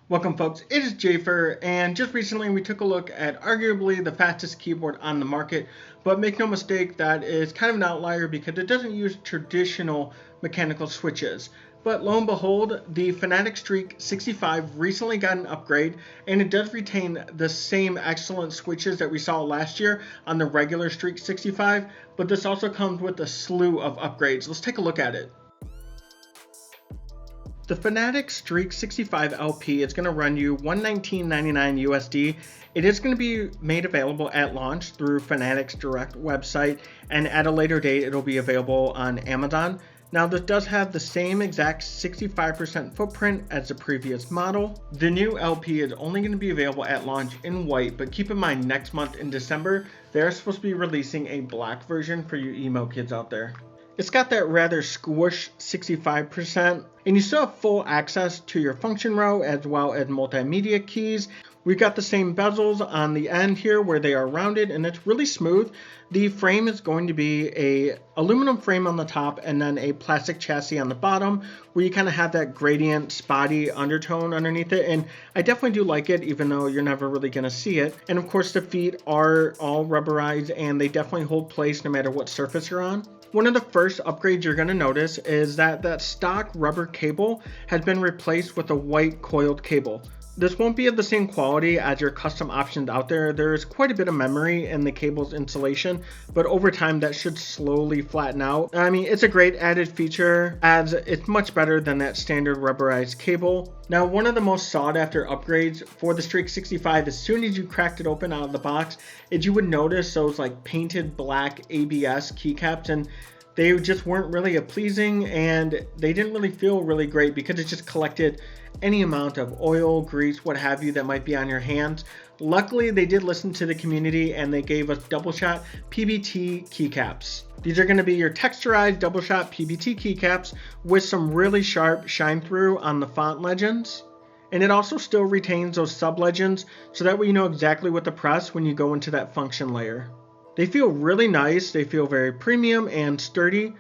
Welcome folks, it is Jafer, and just recently we took a look at arguably the fastest keyboard on the market, but make no mistake that is kind of an outlier because it doesn't use traditional mechanical switches. But lo and behold, the FNATIC Streak65 recently got an upgrade, and it does retain the same excellent switches that we saw last year on the regular Streak65, but this also comes with a slew of upgrades. Let's take a look at it. The FNATIC Streak65 LP is going to run you $119.99 USD. It is going to be made available at launch through FNATIC's direct website, and at a later date it'll be available on Amazon. Now this does have the same exact 65% footprint as the previous model. The new LP is only going to be available at launch in white, but keep in mind next month in December they're supposed to be releasing a black version for you emo kids out there. It's got that rather squish 65%, and you still have full access to your function row as well as multimedia keys. We've got the same bezels on the end here where they are rounded, and it's really smooth. The frame is going to be a aluminum frame on the top and then a plastic chassis on the bottom where you kind of have that gradient spotty undertone underneath it, and I definitely do like it even though you're never really going to see it. And of course the feet are all rubberized and they definitely hold place no matter what surface you're on. One of the first upgrades you're going to notice is that stock rubber cable has been replaced with a white coiled cable. This won't be of the same quality as your custom options out there. There's quite a bit of memory in the cable's insulation, but over time that should slowly flatten out. I mean, it's a great added feature as it's much better than that standard rubberized cable. Now, one of the most sought after upgrades for the Streak65, as soon as you cracked it open out of the box, is you would notice those like painted black ABS keycaps, and they just weren't really pleasing and they didn't really feel really great because it just collected any amount of oil, grease, what have you that might be on your hands. Luckily, they did listen to the community and they gave us double shot Pbt Keycaps. These are going to be your texturized double shot Pbt Keycaps with some really sharp shine through on the font legends. And it also still retains those sub legends so that way you know exactly what to press when you go into that function layer. They feel really nice, they feel very premium and sturdy.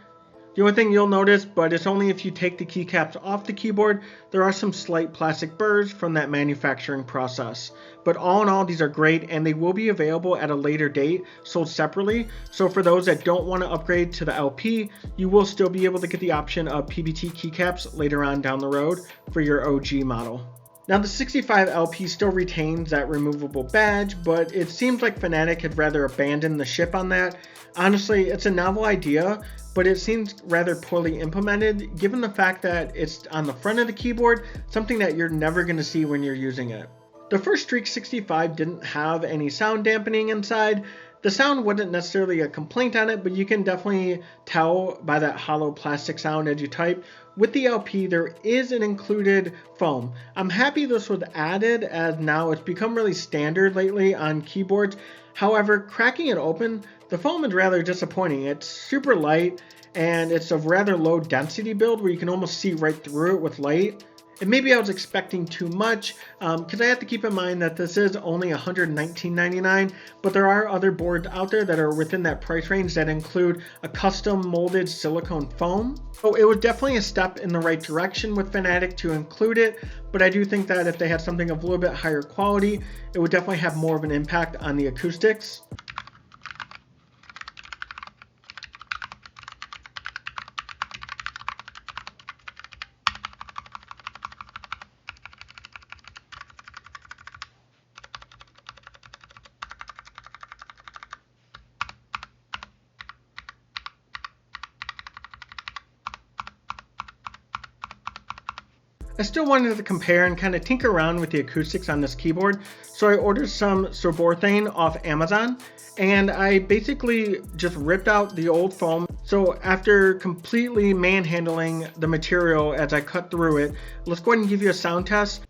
The only thing you'll notice, but it's only if you take the keycaps off the keyboard, there are some slight plastic burrs from that manufacturing process. But all in all, these are great and they will be available at a later date, sold separately. So for those that don't want to upgrade to the LP, you will still be able to get the option of Pbt Keycaps later on down the road for your OG model. Now the 65 LP still retains that removable badge, but it seems like FNATIC had rather abandon the ship on that. Honestly, it's a novel idea, but it seems rather poorly implemented given the fact that it's on the front of the keyboard, something that you're never going to see when you're using it. The first Streak65 didn't have any sound dampening inside. The sound wasn't necessarily a complaint on it, but you can definitely tell by that hollow plastic sound as you type. With the LP, there is an included foam. I'm happy this was added as now it's become really standard lately on keyboards. However, cracking it open, the foam is rather disappointing. It's super light and it's a rather low density build where you can almost see right through it with light. And maybe I was expecting too much because I have to keep in mind that this is only $119.99, but there are other boards out there that are within that price range that include a custom molded silicone foam. So it was definitely a step in the right direction with FNATIC to include it, but I do think that if they had something of a little bit higher quality, it would definitely have more of an impact on the acoustics. I still wanted to compare and kind of tinker around with the acoustics on this keyboard, so I ordered some Sorborthane off Amazon, and I basically just ripped out the old foam. So after completely manhandling the material as I cut through it, let's go ahead and give you a sound test.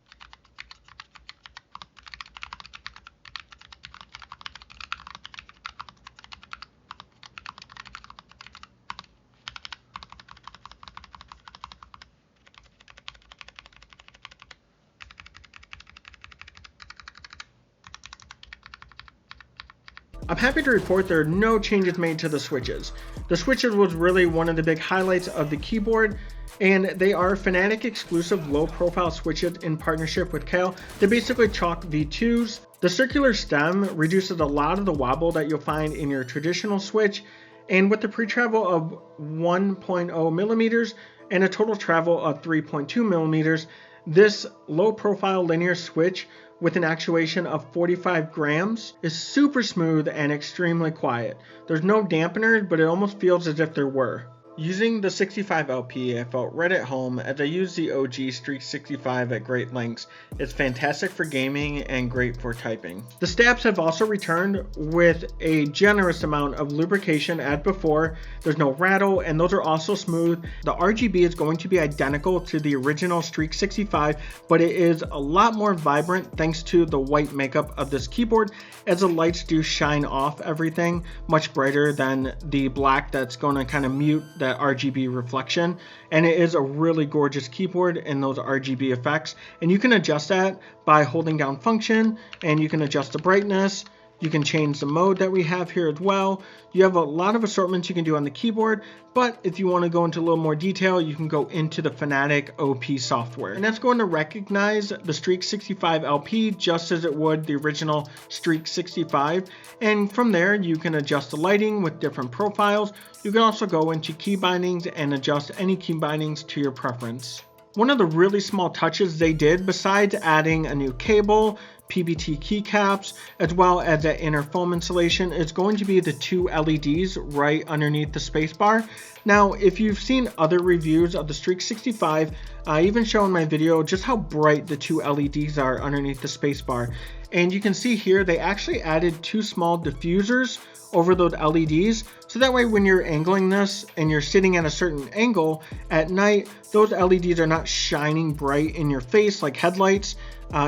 I'm happy to report there are no changes made to the switches. The switches was really one of the big highlights of the keyboard, and they are FNATIC exclusive low profile switches in partnership with Kale. They're basically chalk V2s. The circular stem reduces a lot of the wobble that you'll find in your traditional switch, and with the pre-travel of 1.0 millimeters and a total travel of 3.2 millimeters, this low profile linear switch with an actuation of 45 grams is super smooth and extremely quiet. There's no dampeners, but it almost feels as if there were. Using the 65 LP, I felt right at home as I used the OG Streak65 at great lengths. It's fantastic for gaming and great for typing. The stabs have also returned with a generous amount of lubrication as before. There's no rattle, and those are also smooth. The RGB is going to be identical to the original Streak65, but it is a lot more vibrant thanks to the white makeup of this keyboard, as the lights do shine off everything much brighter than the black that's going to kind of mute that RGB reflection. And it is a really gorgeous keyboard in those RGB effects, and you can adjust that by holding down function, and you can adjust the brightness. You can change the mode that we have here as well. You have a lot of assortments you can do on the keyboard, but if you want to go into a little more detail, you can go into the FNATIC OP software. And that's going to recognize the Streak65 LP just as it would the original Streak65. And from there, you can adjust the lighting with different profiles. You can also go into key bindings and adjust any key bindings to your preference. One of the really small touches they did, besides adding a new cable, Pbt Keycaps, as well as that inner foam insulation, is going to be the two LEDs right underneath the spacebar. Now, if you've seen other reviews of the Streak65, I even show in my video just how bright the two LEDs are underneath the spacebar. And you can see here they actually added two small diffusers over those LEDs, so that way when you're angling this and you're sitting at a certain angle at night, those LEDs are not shining bright in your face like headlights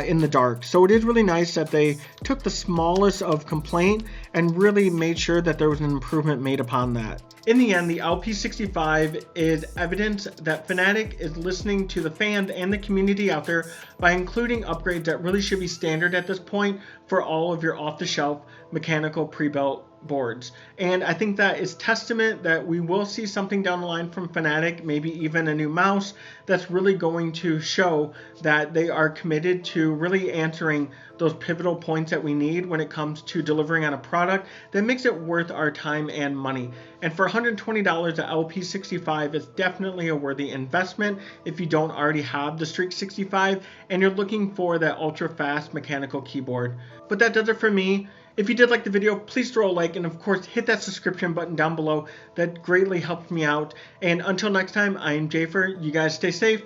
in the dark. So it is really nice that they took the smallest of complaint and really made sure that there was an improvement made upon that. In the end, the LP65 is evidence that FNATIC is listening to the fans and the community out there by including upgrades that really should be standard at this point for all of your off-the-shelf mechanical pre-built boards. And I think that is testament that we will see something down the line from FNATIC, maybe even a new mouse, that's really going to show that they are committed to really answering those pivotal points that we need when it comes to delivering on a product that makes it worth our time and money. And for $120, the LP65 is definitely a worthy investment if you don't already have the Streak65 and you're looking for that ultra fast mechanical keyboard. But that does it for me. If you did like the video, please throw a like, and of course hit that subscription button down below. That greatly helps me out. And until next time, I am Jafer. You guys stay safe.